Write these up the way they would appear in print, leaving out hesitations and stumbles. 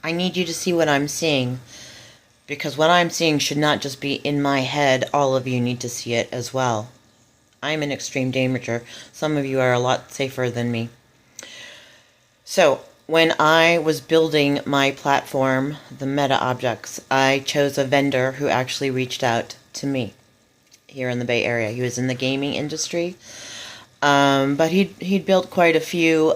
I need you to see what I'm seeing, because what I'm seeing should not just be in my head. All of you need to see it as well. I'm in extreme danger. Some of you are a lot safer than me. So, when I was building my platform, the Meta Objects, I chose a vendor who actually reached out to me here in the Bay Area. He was in the gaming industry, but he'd built quite a few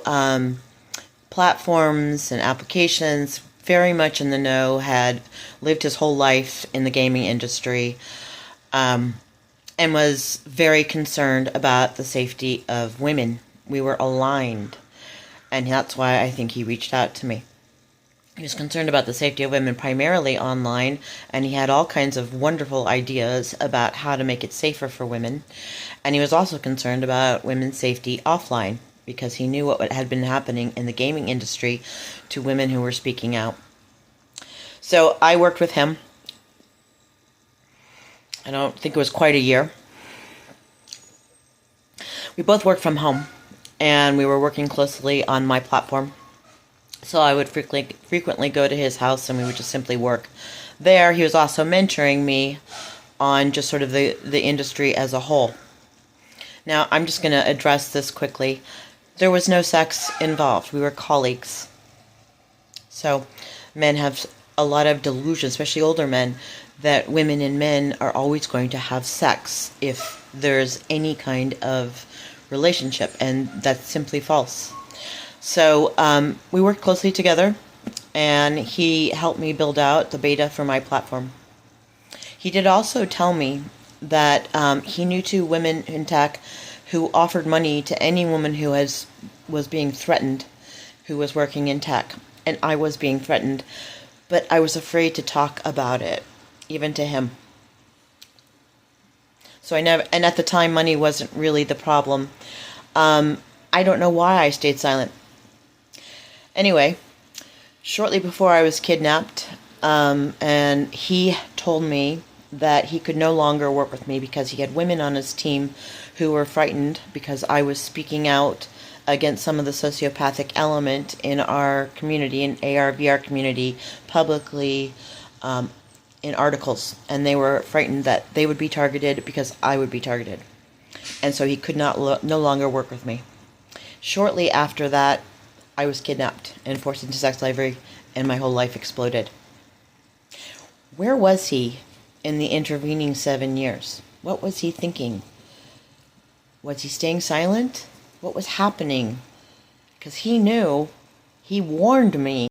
platforms and applications, very much in the know, had lived his whole life in the gaming industry, and was very concerned about the safety of women. We were aligned, and that's why I think he reached out to me. He was concerned about the safety of women primarily online, and he had all kinds of wonderful ideas about how to make it safer for women. And he was also concerned about women's safety offline, because he knew what had been happening in the gaming industry to women who were speaking out. So I worked with him. I don't think it was quite a year. We both worked from home, and we were working closely on my platform. So I would frequently go to his house, and we would just simply work there. He was also mentoring me on just sort of the industry as a whole. Now, I'm just going to address this quickly. There was no sex involved. We were colleagues. So men have a lot of delusion, especially older men, that women and men are always going to have sex if there's any kind of relationship, and that's simply false. So we worked closely together, and he helped me build out the beta for my platform. He did also tell me that he knew two women in tech who offered money to any woman who was being threatened, who was working in tech. And I was being threatened, but I was afraid to talk about it, even to him. So and at the time, money wasn't really the problem. I don't know why I stayed silent. Anyway, shortly before I was kidnapped, and he told me that he could no longer work with me because he had women on his team who were frightened because I was speaking out against some of the sociopathic element in our community, in AR/VR community, publicly in articles, and they were frightened that they would be targeted because I would be targeted, and so he could no longer work with me. Shortly after that, I was kidnapped and forced into sex slavery, and my whole life exploded. Where was he in the intervening 7 years? What was he thinking? Was he staying silent? What was happening? Because he knew, he warned me.